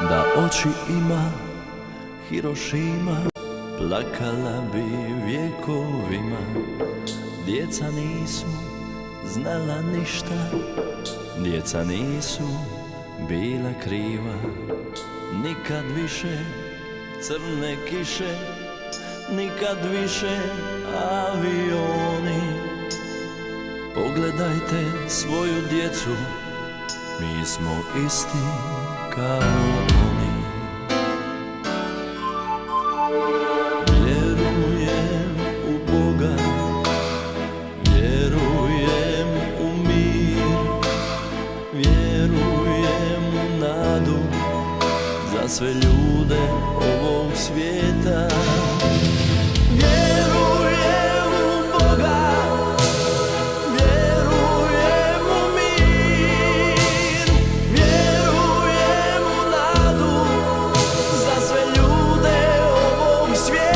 Da oči ima Hirošima, plakala bi vjekovima. Djeca nisu znala ništa, djeca nisu bila kriva. Nikad više crne kiše, nikad više avioni. Pogledajte svoju djecu, mi smo isti kao oni. Vjerujem u Boga, vjerujem u mir, vjerujem u nadu za sve ljude ovog svijeta. Vjerujem u Boga, vjerujem u mir, vjerujem u nadu za sve ljude ovog svijeta.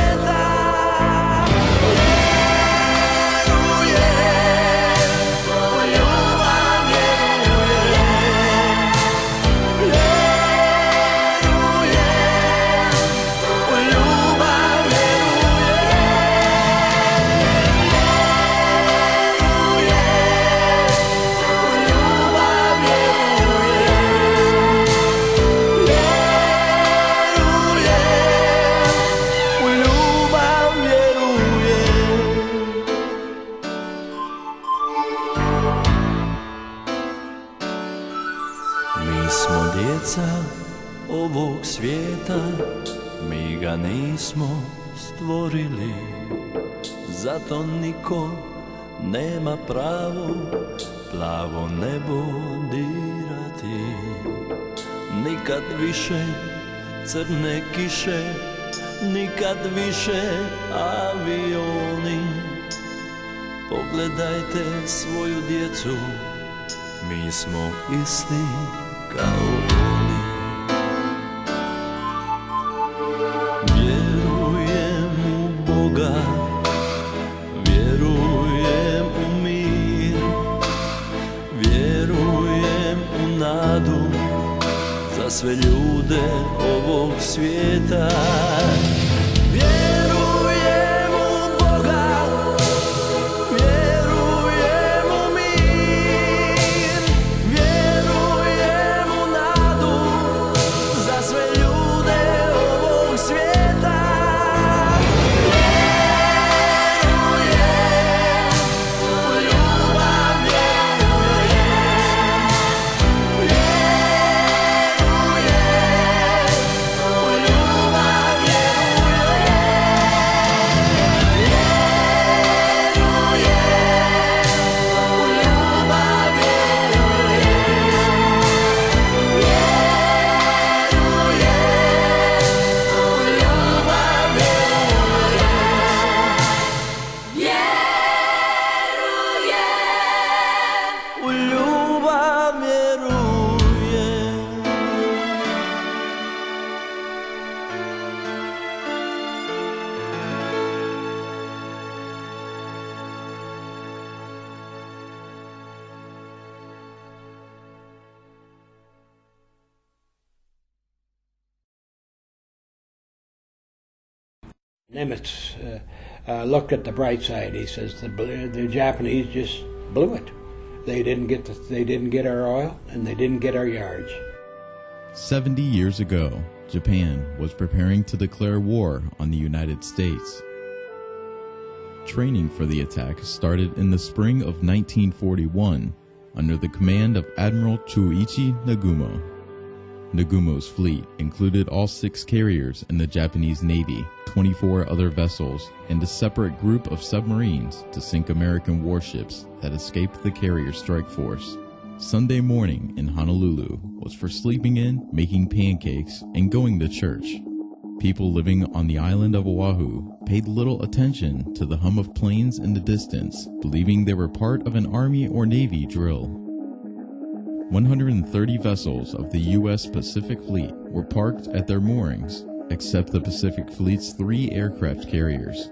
Mi smo djeca ovog svijeta, mi ga nismo stvorili, zato niko nema pravo plavo nebo dirati. Nikad više crne kiše, nikad više avioni. Pogledajte svoju djecu, mi smo isti kao oni. Vjerujem u Boga, vjerujem u mir, vjerujem u nadu za sve ljude ovog svijeta. Vjerujem u Boga, vjerujem u mir, vjerujem u nadu za sve ljude ovog svijeta. Nimitz looked at the bright side. He says the Japanese just blew it. They didn't get our oil, and they didn't get our yards. 70 years ago, Japan was preparing to declare war on the United States. Training for the attack started in the spring of 1941 under the command of Admiral Chuichi Nagumo. Nagumo's fleet included all 6 carriers in the Japanese Navy, 24 other vessels, and a separate group of submarines to sink American warships that escaped the carrier strike force. Sunday morning in Honolulu was for sleeping in, making pancakes, and going to church. People living on the island of Oahu paid little attention to the hum of planes in the distance, believing they were part of an Army or Navy drill. 130 vessels of the U.S. Pacific Fleet were parked at their moorings, except the Pacific Fleet's 3 aircraft carriers.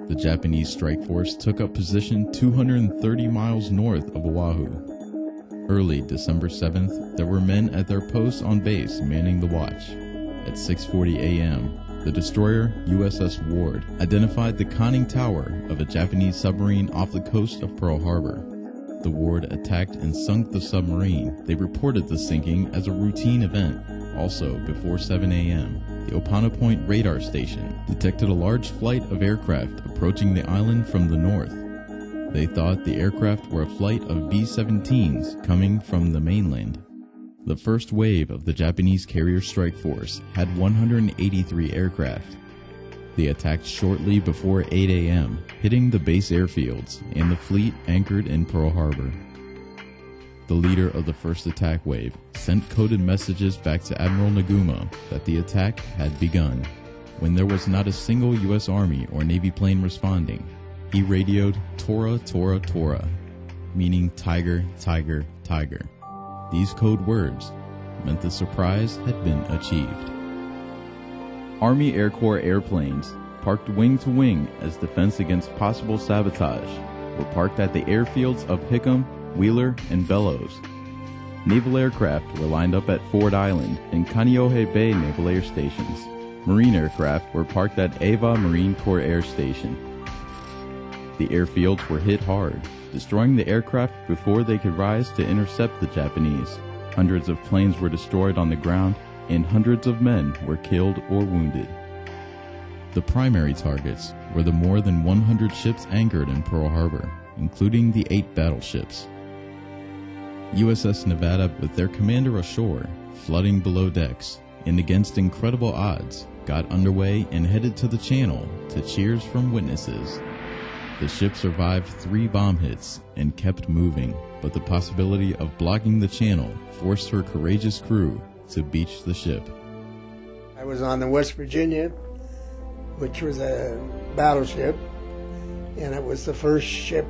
The Japanese strike force took up position 230 miles north of Oahu. Early December 7th, there were men at their posts on base manning the watch. At 6:40 a.m., the destroyer USS Ward identified the conning tower of a Japanese submarine off the coast of Pearl Harbor. The Ward attacked and sunk the submarine. They reported the sinking as a routine event. Also, before 7 a.m., the Opana Point radar station detected a large flight of aircraft approaching the island from the north. They thought the aircraft were a flight of B-17s coming from the mainland. The first wave of the Japanese carrier strike force had 183 aircraft. They attacked shortly before 8 a.m., hitting the base airfields, and the fleet anchored in Pearl Harbor. The leader of the first attack wave sent coded messages back to Admiral Nagumo that the attack had begun. When there was not a single U.S. Army or Navy plane responding, he radioed Tora, Tora, Tora, meaning tiger, tiger, tiger. These code words meant the surprise had been achieved. Army Air Corps airplanes, parked wing to wing as defense against possible sabotage, were parked at the airfields of Hickam, Wheeler, and Bellows. Naval aircraft were lined up at Ford Island and Kaneohe Bay Naval Air Stations. Marine aircraft were parked at Ava Marine Corps Air Station. The airfields were hit hard, destroying the aircraft before they could rise to intercept the Japanese. Hundreds of planes were destroyed on the ground, and hundreds of men were killed or wounded. The primary targets were the more than 100 ships anchored in Pearl Harbor, including the 8 battleships. USS Nevada, with their commander ashore, flooding below decks, and against incredible odds, got underway and headed to the channel to cheers from witnesses. The ship survived 3 bomb hits and kept moving, but the possibility of blocking the channel forced her courageous crew to beach the ship. I was on the West Virginia, which was a battleship, and it was the first ship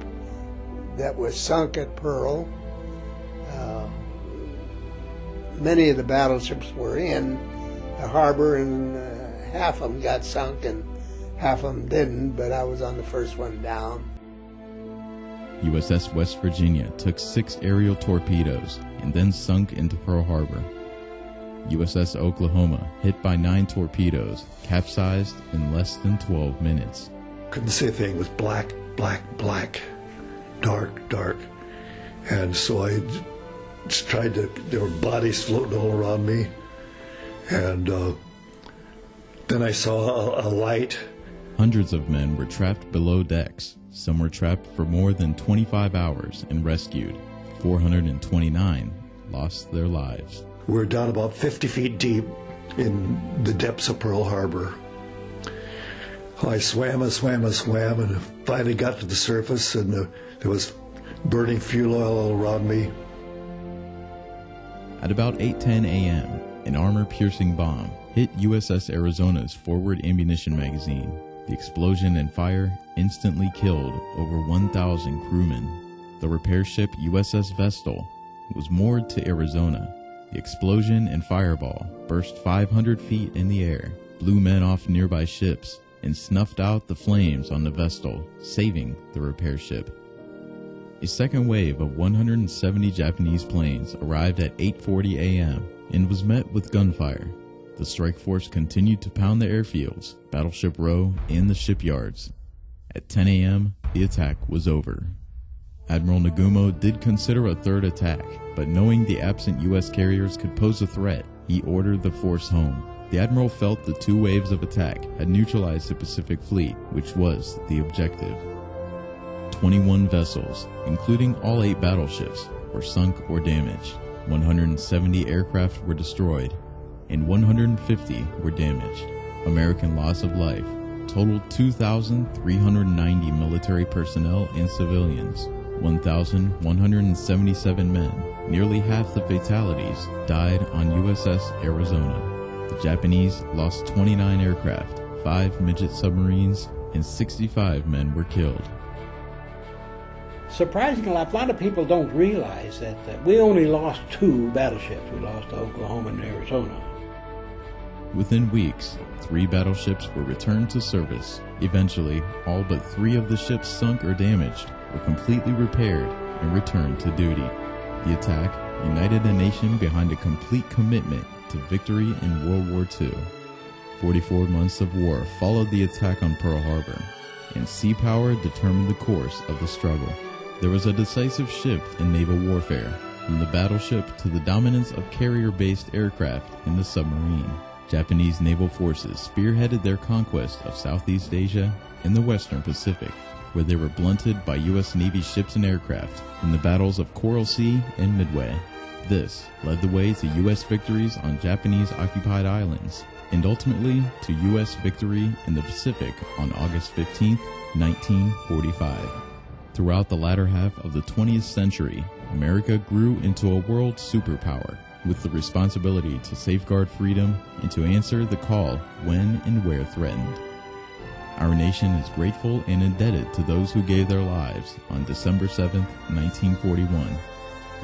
that was sunk at Pearl. Many of the battleships were in the harbor, and half of them got sunk and half of them didn't, but I was on the first one down. USS West Virginia took 6 aerial torpedoes and then sunk into Pearl Harbor. USS Oklahoma, hit by 9 torpedoes, capsized in less than 12 minutes. Couldn't see a thing. It was black, black, black, dark, dark. And so I just tried to, there were bodies floating all around me. And then I saw a light. Hundreds of men were trapped below decks. Some were trapped for more than 25 hours and rescued. 429 lost their lives. We were down about 50 feet deep in the depths of Pearl Harbor. I swam and swam and swam, and finally got to the surface, and there was burning fuel oil all around me. At about 8:10 a.m., an armor-piercing bomb hit USS Arizona's forward ammunition magazine. The explosion and fire instantly killed over 1,000 crewmen. The repair ship USS Vestal was moored to Arizona. The explosion and fireball burst 500 feet in the air, blew men off nearby ships, and snuffed out the flames on the Vestal, saving the repair ship. A second wave of 170 Japanese planes arrived at 8:40 a.m. and was met with gunfire. The strike force continued to pound the airfields, Battleship Row, and the shipyards. At 10 a.m., the attack was over. Admiral Nagumo did consider a third attack, but knowing the absent U.S. carriers could pose a threat, he ordered the force home. The Admiral felt the 2 waves of attack had neutralized the Pacific Fleet, which was the objective. 21 vessels, including all 8 battleships, were sunk or damaged. 170 aircraft were destroyed, and 150 were damaged. American loss of life totaled 2,390 military personnel and civilians, 1,177 men. Nearly half the fatalities died on USS Arizona. The Japanese lost 29 aircraft, 5 midget submarines, and 65 men were killed. Surprisingly, a lot of people don't realize that we only lost 2 battleships. We lost Oklahoma and Arizona. Within weeks, 3 battleships were returned to service. Eventually, all but 3 of the ships sunk or damaged were completely repaired and returned to duty. The attack united a nation behind a complete commitment to victory in World War II. 44 months of war followed the attack on Pearl Harbor, and sea power determined the course of the struggle. There was a decisive shift in naval warfare, from the battleship to the dominance of carrier-based aircraft in the submarine. Japanese naval forces spearheaded their conquest of Southeast Asia and the Western Pacific, where they were blunted by U.S. Navy ships and aircraft in the battles of Coral Sea and Midway. This led the way to U.S. victories on Japanese-occupied islands, and ultimately to U.S. victory in the Pacific on August 15, 1945. Throughout the latter half of the 20th century, America grew into a world superpower with the responsibility to safeguard freedom and to answer the call when and where threatened. Our nation is grateful and indebted to those who gave their lives on December 7, 1941.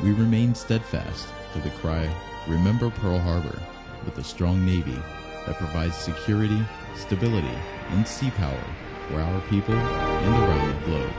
We remain steadfast to the cry, "Remember Pearl Harbor," with a strong Navy that provides security, stability, and sea power for our people and around the globe.